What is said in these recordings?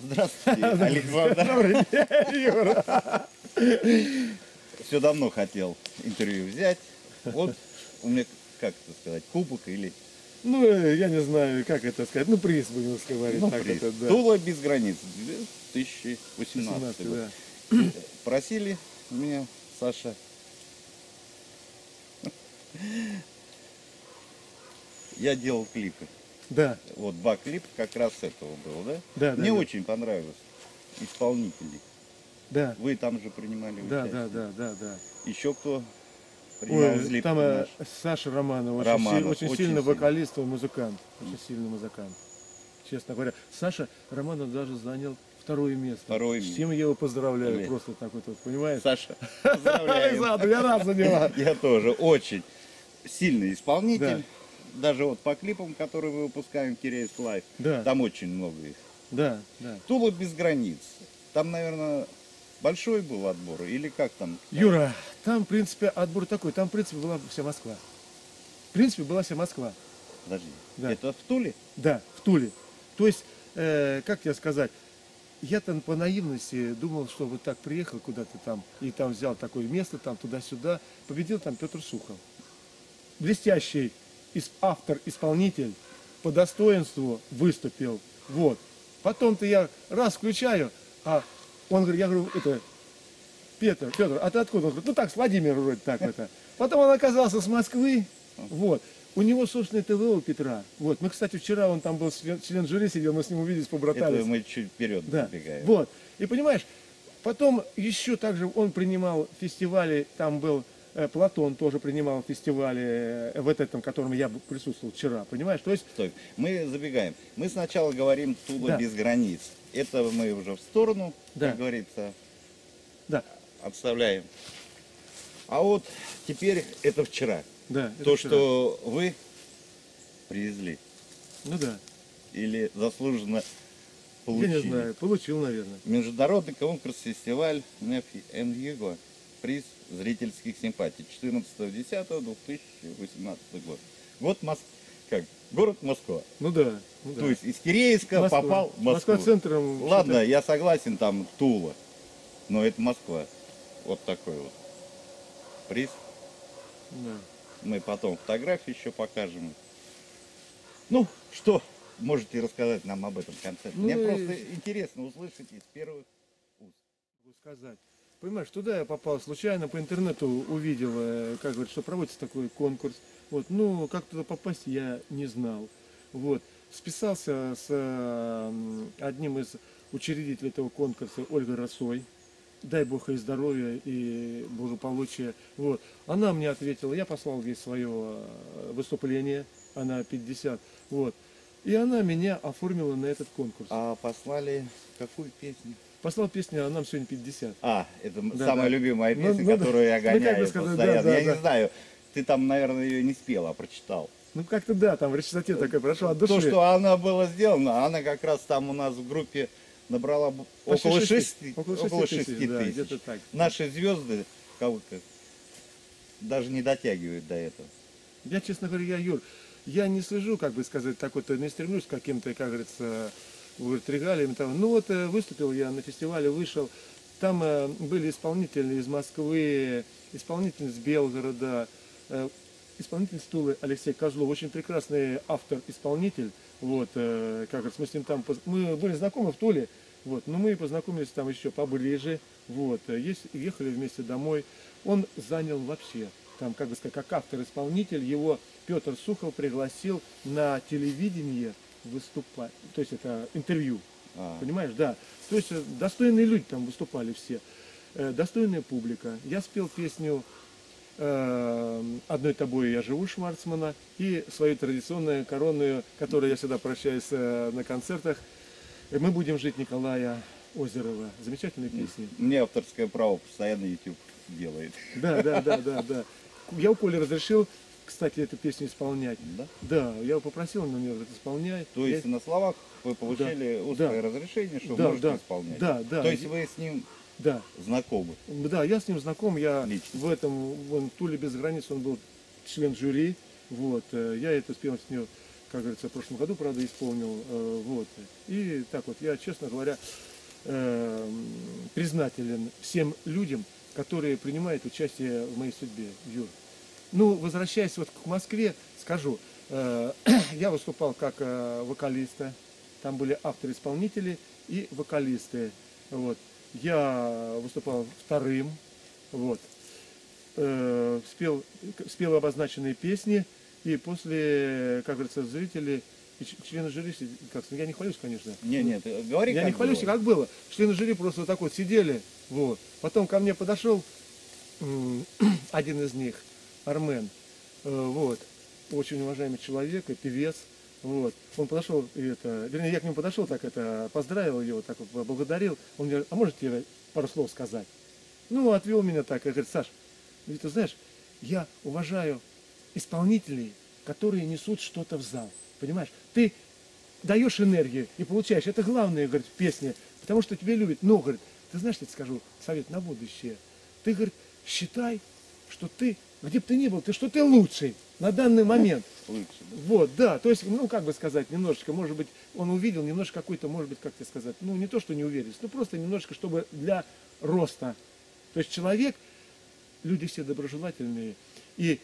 Здравствуйте, Александр. Добрый день, Юра. Все давно хотел интервью взять. Вот у меня, как это сказать, кубок или... Ну, я не знаю, как это сказать. Ну, приз, будем говорить. Ну, так приз. это, да. Тула без границ, 2018 17, год. да. Просили меня, Саша. Я делал клипы. Да, Вот 2 клипа как раз с этого было, да? Да, да, Мне да. очень понравилось. Исполнители. да, Вы там же принимали да, участие. да. Еще кто принимал в Ой, клипе там наш? Саша Романов, Романов, очень очень сильный сильный. вокалист и музыкант. Очень сильный музыкант. Честно говоря. Саша Романов даже занял 2-е место. Второе С место. чем я его поздравляю. Блин. Просто так вот, понимаешь? Саша, поздравляю. Александр, я рад за него. Я тоже очень сильный исполнитель. Да. Даже вот по клипам, которые мы выпускаем в Киреевс Лайв, Да. там очень много их. Да. Тула без границ. Там, наверное, большой был отбор или как там? Юра, там, в принципе, отбор такой. Там, в принципе, была вся Москва. В принципе, была вся Москва. Подожди, Да. это в Туле? Да, в Туле. То есть, как тебе сказать, я-то по наивности думал, что вот так приехал куда-то там, и там взял такое место, там туда-сюда. Победил там Петр Сухов. Блестящий автор-исполнитель, по достоинству выступил. Вот. Потом-то я раз включаю, а он говорит, я говорю, это, Петр, а ты откуда? Он говорит, ну так, с Владимира вроде так это. Потом он оказался с Москвы, вот. У него собственное ТВ у Петра. Вот. Мы, кстати, вчера он там был член жюри сидел, мы с ним увиделись, побратались. Это мы чуть вперед Да. забегаем. Вот. И понимаешь, потом еще также он принимал фестивали, там был Платон тоже принимал фестивали в этом, в котором я присутствовал вчера, понимаешь? То есть, Стой, мы забегаем. Мы сначала говорим Тула Да. без границ. Это мы уже в сторону, Да. как говорится, да, отставляем. А вот теперь это вчера. да. это То, вчера. что вы привезли Ну да. или заслуженно Я получили. не знаю, получил, наверное. Международный конкурс фестиваль НЕФ НЕГО. Приз зрительских симпатий. 14.10.2018 год. Город Москва. Ну да. Ну, да. То есть из Киреевска Москва. попал в Москву. Москва центром. Ладно, я согласен, там Тула. Но это Москва. Вот такой вот приз. Да. Мы потом фотографии еще покажем. Ну, что можете рассказать нам об этом концерте? Ну Мне и- просто интересно услышать из первых уст. Могу сказать. Понимаешь, туда я попал случайно, по интернету увидел, как говорят, что проводится такой конкурс. Вот, ну, как туда попасть, я не знал. Вот. Списался с одним из учредителей этого конкурса, Ольгой Росой. Дай Бог ей здоровья и благополучия. Вот. Она мне ответила, я послал ей свое выступление, она 50. Вот. И она меня оформила на этот конкурс. А послали какую песню? Послал песню, а нам сегодня 50. А, это Да, самая да. любимая Ну, песня, ну, которую я ну, как бы гоняю сказать, постоянно. да, Я да. не знаю, ты там, наверное, ее не спел, а прочитал. Ну как-то да, там в речистоте такой прошел от души. То, что она была сделана, она как раз там у нас в группе набрала Почти около 6 6 около 6 тысяч, да, тысяч. где-то так. Наши звезды даже не дотягивают до этого. Я, честно говоря, Юр, я не слежу, как бы сказать, так вот, не стремлюсь к каким-то, как говорится, говорит, регалиям. Там. Ну вот выступил я на фестивале, вышел, там были исполнители из Москвы, исполнитель из Белгорода, исполнитель с Тулы Алексей Козлов, очень прекрасный автор-исполнитель. Вот, как говорится, мы с ним там, мы были знакомы в Туле, вот, но мы познакомились там еще поближе, вот, ехали вместе домой. Он занял вообще, там, как бы сказать, как автор-исполнитель, его Петр Сухов пригласил на телевидение выступать, то есть это интервью, понимаешь, да. То есть достойные люди там выступали все, достойная публика. Я спел песню «Одной тобой я живу» Шварцмана и свою традиционную коронную, которую я всегда прощаюсь на концертах, «Мы будем жить» Николая Озерова. Замечательные песни. Мне авторское право постоянно YouTube делает. Да. Я у Коли разрешил, кстати, эту песню исполнять. Да? Да, я его попросил, он мне исполняет. То есть на словах вы получили узкое да. разрешение, что Да, можете да, исполнять. да. То есть вы с ним Да. знакомы. Да, я с ним знаком, я Лично. в этом, вон, Туле без границ, он был член жюри, вот, я эту спел с ним как говорится, в прошлом году, правда, исполнил. Вот. И так вот, я, честно говоря, признателен всем людям, которые принимают участие в моей судьбе, Юр. Ну, возвращаясь вот к Москве, скажу, я выступал как вокалиста, там были авторы-исполнители и вокалисты. Вот. Я выступал вторым, вот. Спел обозначенные песни, и после, как говорится, зрители и члены жюри, как, я не хвалюсь, конечно. Нет, говори, Я как не хвалюсь, было. как было. Члены жюри просто вот так вот сидели, вот. Потом ко мне подошел один из них, Армен, вот, очень уважаемый человек и певец, вот. Он подошел, вернее, я к нему подошел, так поздравил его, так вот поблагодарил. Он мне, а может тебе пару слов сказать? Ну, отвел меня так, и говорит, Саш, ты знаешь, я уважаю исполнителей, которые несут что-то в зал, понимаешь? Ты даешь энергию и получаешь, это главное, говорит, в песне, потому что тебя любят. Но, говорит, ты знаешь, я тебе скажу совет на будущее, ты, говорит, считай, что ты, где бы ты ни был, что ты лучший на данный момент. Лучше. Вот, да, то есть, ну, как бы сказать, немножечко, может быть, он увидел немножко какой-то, может быть, как тебе сказать, ну, не то, что неуверенность, но просто немножко, чтобы для роста. То есть человек, люди все доброжелательные, и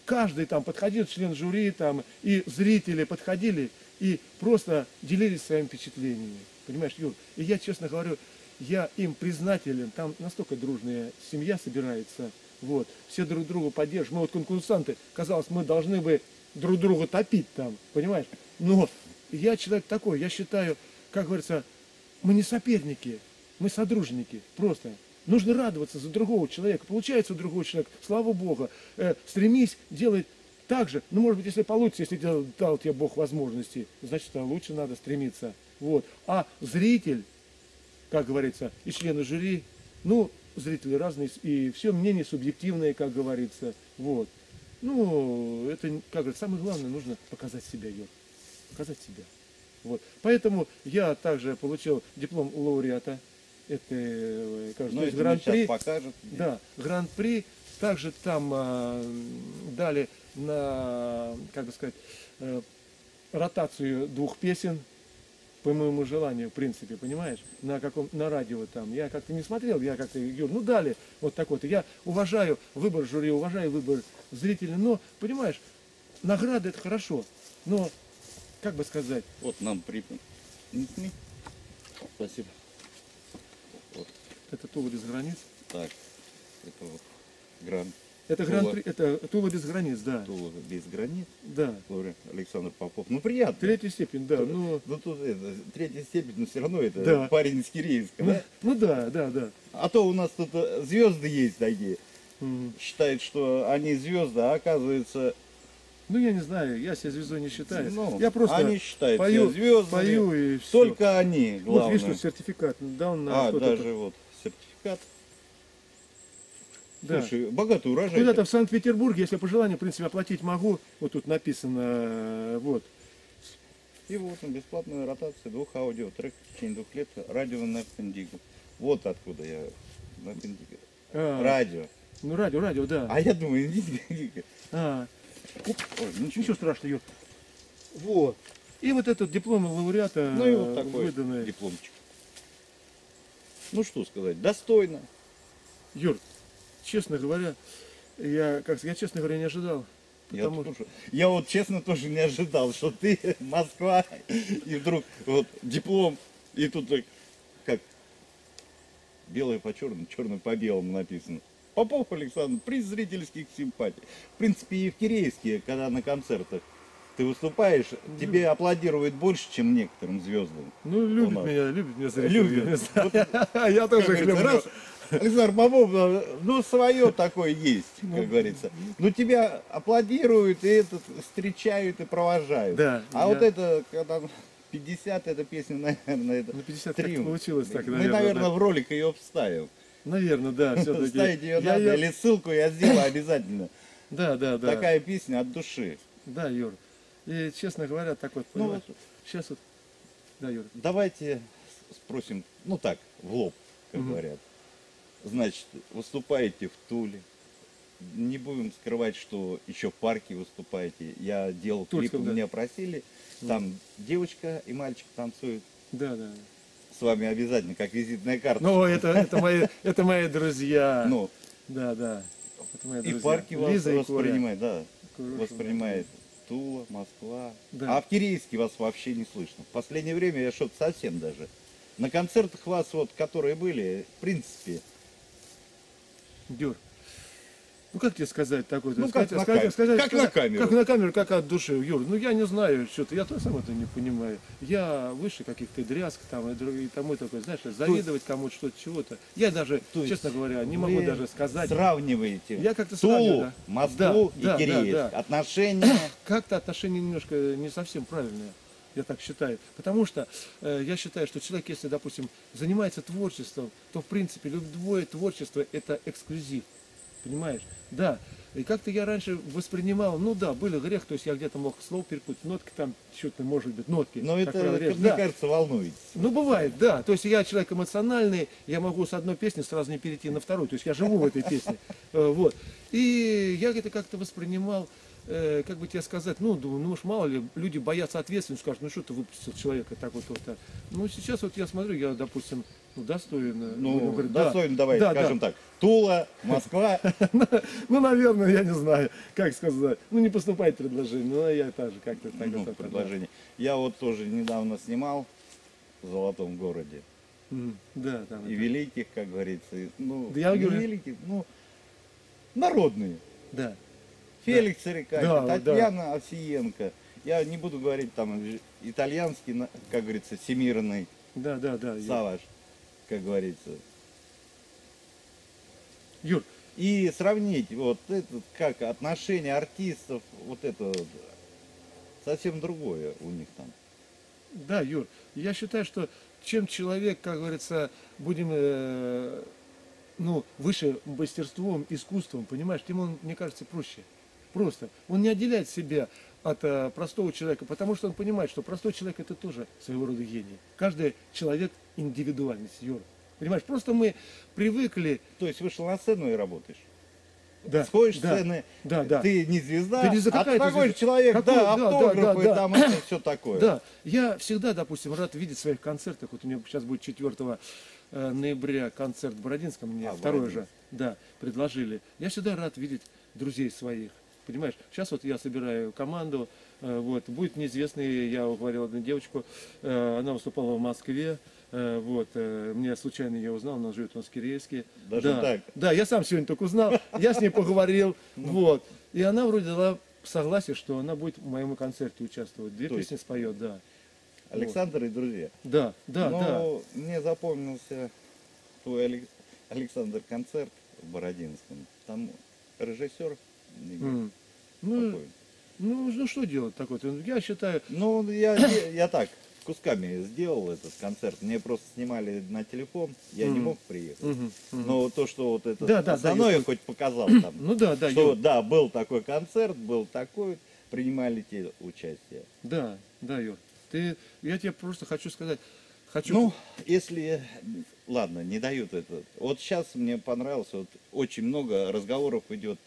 каждый там подходил, член жюри там, и зрители подходили, и просто делились своими впечатлениями. Понимаешь, Юр? И я, честно говорю, я им признателен, там настолько дружная семья собирается, вот, все друг друга поддерживают. Мы вот конкурсанты, казалось, мы должны бы друг друга топить там, понимаешь? Но я человек такой, я считаю, как говорится, мы не соперники, мы содружники, просто. Нужно радоваться за другого человека. Получается у другого человека, слава Богу, стремись делать так же. Ну, может быть, если получится, если дал тебе Бог возможности, значит, лучше надо стремиться. Вот. А зритель, как говорится, и члены жюри, ну, зрители разные, и все мнение субъективное, как говорится. Вот. Ну, это, как говорится, самое главное, нужно показать себя, Юр. Показать себя. Вот. Поэтому я также получил диплом лауреата. Это, кажется, Ну, это гран-при. сейчас покажет. Да, гран-при. Также там дали на, как бы сказать, ротацию 2 песен, по моему желанию, в принципе, понимаешь, на радио там. Я как-то не смотрел, я как-то, Юр, ну дали вот такой то. Я уважаю выбор жюри, уважаю выбор зрителей, но, понимаешь, награда это хорошо, но, как бы сказать. Вот нам Спасибо. Вот. Это Тула без границ. Так, это вот гран. Это гран-при, это Тула без границ, да. Тула без границ. Да. Лауреат Александр Попов. Ну, приятно. 3-я степень, да. Ну, тут это, 3-я степень, но все равно это Да. парень из Киреевска, да? ну да, да, да. А то у нас тут звезды есть такие. Мгм. Считают, что они звезды, а оказывается, Ну, я не знаю, я себя звездой не считаю. ну, Я просто они считают пою, себя звездами. пою и все. Только они, Вот главное. видишь, тут сертификат дал на что-то. даже вот сертификат. Да. Слушай, богатый урожай. Куда-то в Санкт-Петербурге, если по желанию, в принципе, оплатить могу. Вот тут написано, вот. И вот он, бесплатная ротация 2 аудиотреков в течение 2 лет. Радио на Пендигу. Вот откуда я на Пендигу. А, Радио. Ну, радио, да. А я думаю, не А, Ой, ничего. ничего страшного, Юр. Вот. И вот этот диплом лауреата Ну и вот такой выданный. дипломчик. Ну что сказать, достойно. Юр, честно говоря, я честно говоря, не ожидал. Потому Я вот честно тоже не ожидал, что ты Москва, и вдруг вот диплом, и тут так, как белое по черному, черное по белому написано. Попов Александр, приз зрительских симпатий. В принципе, и в Киреевске, когда на концертах ты выступаешь, тебе аплодируют больше, чем некоторым звездам. Ну, у любит нас. меня зрители. Любят. я не знаю. Вот, Я тоже как их говорится, люблю. раз Александр Попов, ну, свое такое есть, как говорится. Но тебя аплодируют, и этот встречают и провожают. Да, А вот это, когда 50, эта песня, наверное, это Ну, 50 как триумф. получилось так, Мы, наверное. наверное, да. в ролик ее вставим. Наверное, да, все-таки. Ставить ее надо, или ссылку я сделаю обязательно. Да. Такая песня от души. Да, Юр. И, честно говоря, так вот, Ну, понимаешь, сейчас вот, да, Юр. Давайте спросим, ну так, в лоб, как Мгм. говорят. Значит, выступаете в Туле, не будем скрывать, что еще в парке выступаете. Я делал клип, Тульском, да. меня просили. Там девочка и мальчик танцуют. Да, да. С вами обязательно, как визитная карта. Ну, это мои друзья. Ну, Да, да. Это мои и друзья. в парке вас Лиза и Коля. воспринимает, да. Хорошо, Воспринимает Тула, Москва. Да. А в Кирейске вас вообще не слышно. В последнее время я что-то совсем даже. На концертах вас, вот, которые были, в принципе, Дюр. Ну как тебе сказать такое? Ну, как на камеру. Как на камеру. Как на камеру, как от души, Юр. Ну я не знаю, что-то, я тоже сам это не понимаю. Я выше каких-то дрязг там и тому такое, знаешь, завидовать кому-то что-то, чего-то. Я даже, То есть честно говоря, не могу вы даже сказать. сравниваете Я как-то сравниваю, Тулу, да. Москву Да, и Киреевск. да. Отношения. Как-то отношения немножко не совсем правильные. Я так считаю. Потому что я считаю, что человек, если, допустим, занимается творчеством, то, в принципе, любое творчество – это эксклюзив. Понимаешь? Да. И как-то я раньше воспринимал, ну да, был грех, то есть я где-то мог слово перепутать, нотки там, что-то может быть, нотки. Но как это, правило, как режут. мне Да. кажется, волнует. Ну, бывает, да. То есть я человек эмоциональный, я могу с одной песни сразу не перейти на вторую. То есть я живу в этой песне. Вот. И я это как-то воспринимал, как бы тебе сказать, ну, думаю, ну уж мало ли, люди боятся ответственности, скажут, ну что ты выпустил человека так вот. Ну, сейчас вот я смотрю, я, допустим, ну, достоин. Ну, будем говорить, да. достойно, давай, Да, скажем так. Тула, Москва. Ну, наверное, я не знаю, как сказать. Ну, не поступает предложение, но я тоже как-то так. Ну, вот, предложение. Я вот тоже недавно снимал в Золотом городе. да. Да, там. И это. великих, как говорится. Ну, Да я не говорю. великих, ну, народные. Да. Феликс Рекаки, Да, Татьяна Овсиенко. Я не буду говорить там итальянский, как говорится, всемирный Да. Саваш, как говорится. Юр, И сравнить вот это, как отношение артистов, вот это вот, совсем другое у них там. да, Юр, я считаю, что чем человек, как говорится, будем, ну, выше мастерством, искусством, понимаешь, тем он, мне кажется, проще. Просто. Он не отделяет себя от простого человека, потому что он понимает, что простой человек это тоже своего рода гений. Каждый человек индивидуальность, Юр. Понимаешь, просто мы привыкли. То есть вышел на сцену и работаешь. Да, Сходишь да, с сцены, да, да. ты не звезда, Ты не за а ты какая-то такой звезда. человек, Какой, да, да, автографы, да. там это все такое. Да, я всегда, допустим, рад видеть в своих концертах. Вот у меня сейчас будет 4 ноября концерт в Бородинском, мне второй же, да, предложили. Я всегда рад видеть друзей своих. Понимаешь, сейчас вот я собираю команду, вот, будет неизвестный, я уговорил одну девочку, она выступала в Москве, вот, мне случайно ее узнал, она живет в Москирейске. Даже да, так? Да, я сам сегодня только узнал, я с ней поговорил, вот, и она вроде дала согласие, что она будет в моем концерте участвовать, 2 То есть песни споет, да. Александр и друзья. Да. Но мне запомнился твой Александр концерт в Бородинском. Там режиссер М. Ну, покойный. ну, что делать такое? Я считаю, Ну, я так, кусками сделал этот концерт. Мне просто снимали на телефон, я не мог приехать. Но то, что вот это Да, основное я я хоть показал там. ну да, Что Юр. да, был такой концерт, был такой, принимали те участие. Да, Юр. Я тебе просто хочу сказать, Ну, если, ладно, не дают это. Вот сейчас мне понравилось, вот очень много разговоров идет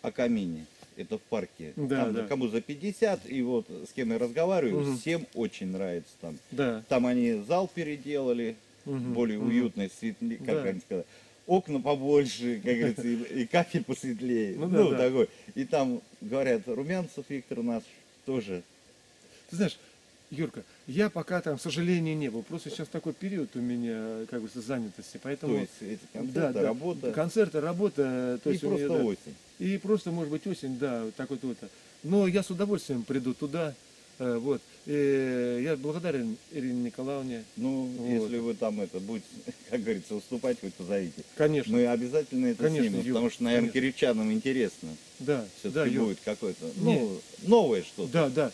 о камине. Это в парке. Да, Там, да. кому за 50, и вот с кем я разговариваю, всем очень нравится там. да, Там они зал переделали, более уютный, светлее, как Да. они сказали. Окна побольше, как говорится, и кафель посветлее. Ну Ну, да. такой. И там, говорят, Румянцев Виктор наш тоже. ты знаешь, Юрка, я пока там, к сожалению, не был. Просто сейчас такой период у меня, как бы, занятости. Поэтому, То есть эти концерты, работа. Концерты, работа. То И есть у просто меня, да. осень. И просто, может быть, осень, да, такой вот. Но я с удовольствием приду туда. Вот. И я благодарен Ирине Николаевне. Ну, Вот. если вы там это будете, как говорится, выступать, хоть позовите. Конечно. Мы обязательно это Конечно, снимем, Юр, потому что, наверное, конечно. киричанам интересно. Да, Все-таки Юр. будет какое-то, Не. ну, новое что-то. Да.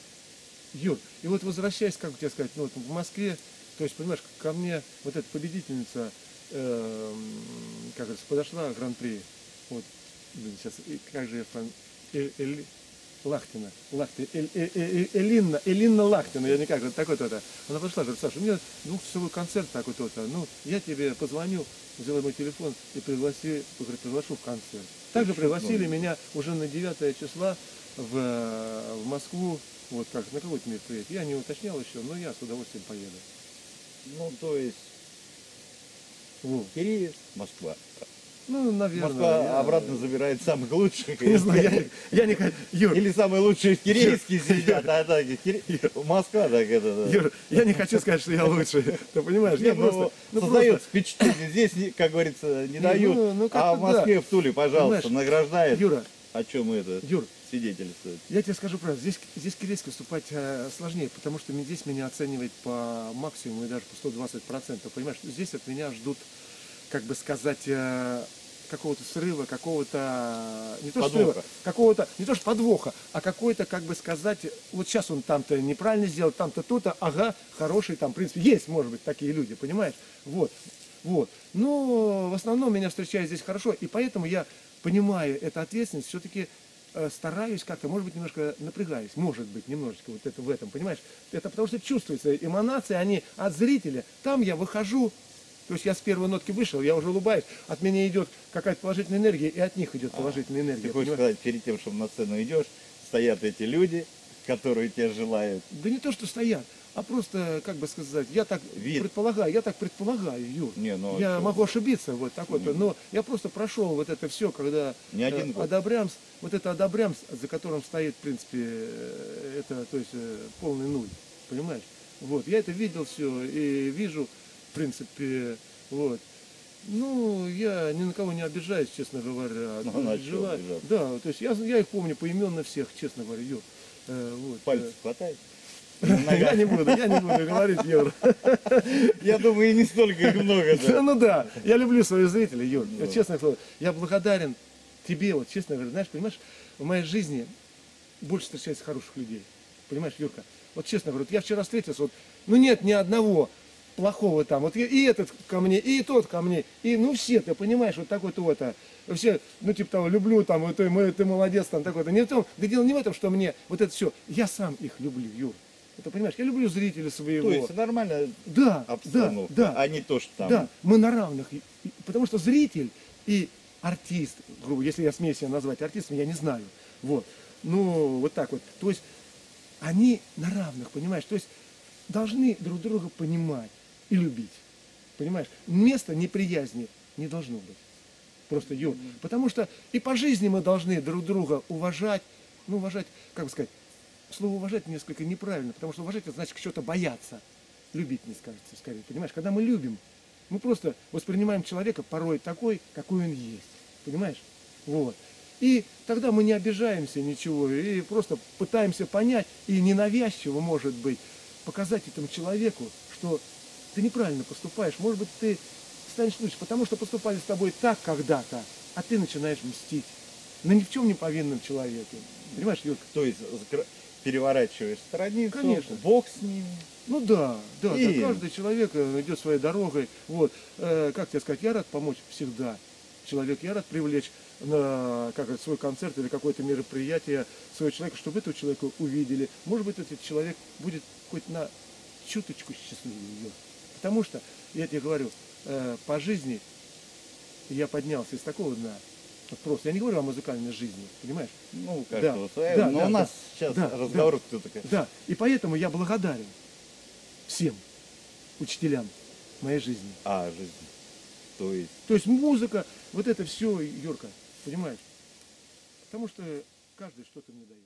Юр, и вот возвращаясь, как тебе сказать, ну вот в Москве, то есть, понимаешь, ко мне вот эта победительница, как говорится, подошла гран-при, вот, блин, сейчас, как же я Лахтина, Элинна Лахтина, я никак, вот такой-то, она подошла, говорит, Саша, у меня двухчасовой концерт такой-то, ну, я тебе позвоню, взяла мой телефон и приглашу в концерт. Также пригласили Ну, меня уже на 9 числа в Москву, вот как, на какое-то мероприятие. Я не уточнял еще, но я с удовольствием поеду. Ну, то есть, Вот. Киреевск, Москва. Ну, наверное. Москва обратно забирает самых лучших. Не знаю, я не хочу. Юр, Или самые лучшие в Киреевске сидят, а так, Москва так это... да. Юр, я не хочу сказать, что я лучший. Ты понимаешь? Не, Я ну, просто. создается впечатление. Здесь, как говорится, не дают, ну, как-то а в Москве, в Туле, пожалуйста, Понимаешь, награждает. Юра, О чем это Юр, свидетельствует? я тебе скажу правду, здесь Киреевск выступать сложнее, потому что здесь меня оценивает по максимуму и даже по 120%. Понимаешь, здесь от меня ждут, как бы сказать, какого-то срыва, какого-то, не то что Подвоха. срыва, какого-то, не то что подвоха, а какой-то, как бы сказать, вот сейчас он там-то неправильно сделал, там-то то-то, ага, хороший там, в принципе, есть, может быть, такие люди, понимаешь? Вот, вот. Но в основном меня встречают здесь хорошо, и поэтому я, понимая эту ответственность, все-таки стараюсь как-то, может быть, немножко напрягаюсь, может быть, немножечко вот это в этом, понимаешь? Это потому что чувствуется, эманации, они от зрителя, там я выхожу. То есть я с первой нотки вышел, я уже улыбаюсь, от меня идет какая-то положительная энергия, и от них идет положительная энергия. Ты хочешь понимаешь? сказать, перед тем, чтобы на сцену идешь, стоят эти люди, которые тебя желают. Да не то, что стоят, а просто, как бы сказать, я так предполагаю, Юр. Не, ну, Я что? могу ошибиться, вот так вот, но я просто прошел вот это все, когда Не один год. одобрямс, вот это одобрямс, за которым стоит, в принципе, это, то есть полный нуль, понимаешь? Вот, я это видел все и вижу, в принципе, вот. Ну, я ни на кого не обижаюсь, честно говоря. Ну, на чё Желаю- обижаться? Да, то есть я их помню поименно всех, честно говоря, Юр. Вот. Пальцев хватает? Я не буду говорить, Юр. Я думаю, и не столько их много. Да. Ну да, я люблю своих зрителей, Юр. Честно слово, я благодарен тебе, вот честно говоря, знаешь, понимаешь, в моей жизни больше встречается хороших людей. Понимаешь, Юрка? Вот честно говоря, вот я вчера встретился, вот, ну нет ни одного плохого там. Вот и этот ко мне, и тот ко мне, и ну все, ты понимаешь, вот такой-то вот, все, ну типа того, люблю там, вот, ты молодец там такой-то. Не в том, да дело не в этом, что мне вот это все, я сам их люблю, Юр. Ты понимаешь, я люблю зрителей своего. То есть нормальная Да, обстановка, да, а не то, что там. да, мы на равных. Потому что зритель и артист, грубо, если я смею себя назвать артистом, я не знаю. Вот. Ну, вот так вот. То есть они на равных, понимаешь? То есть должны друг друга понимать и любить. Понимаешь? Места неприязни не должно быть. Просто, Юр. Потому что и по жизни мы должны друг друга уважать. Ну, уважать, как бы сказать, слово уважать несколько неправильно, потому что уважать это значит что-то бояться. Любить не скажется, скорее. Понимаешь? Когда мы любим, мы просто воспринимаем человека порой такой, какой он есть. Понимаешь? Вот. И тогда мы не обижаемся ничего, и просто пытаемся понять, и ненавязчиво, может быть, показать этому человеку, что ты неправильно поступаешь. Может быть, ты станешь лучше, потому что поступали с тобой так когда-то, а ты начинаешь мстить на ни в чем не повинном человеке. Понимаешь, Юрка? То есть переворачиваешь страницу, Конечно. Бог с ними. Ну да, И- каждый человек идет своей дорогой. Вот, как тебе сказать, я рад помочь всегда. Человек, я рад привлечь на как это, свой концерт или какое-то мероприятие своего человека, чтобы этого человека увидели. Может быть, этот человек будет хоть на чуточку счастливее. Потому что, я тебе говорю, по жизни я поднялся из такого дна. Вот просто, я не говорю о музыкальной жизни, понимаешь? Ну, у Да, каждого своя. да, Но да, у нас да. сейчас Да, разговор кто такой. Да, и поэтому я благодарен всем учителям моей жизни. А, жизнь. То есть То есть музыка, вот это все, Юрка, понимаешь? Потому что каждый что-то мне дает.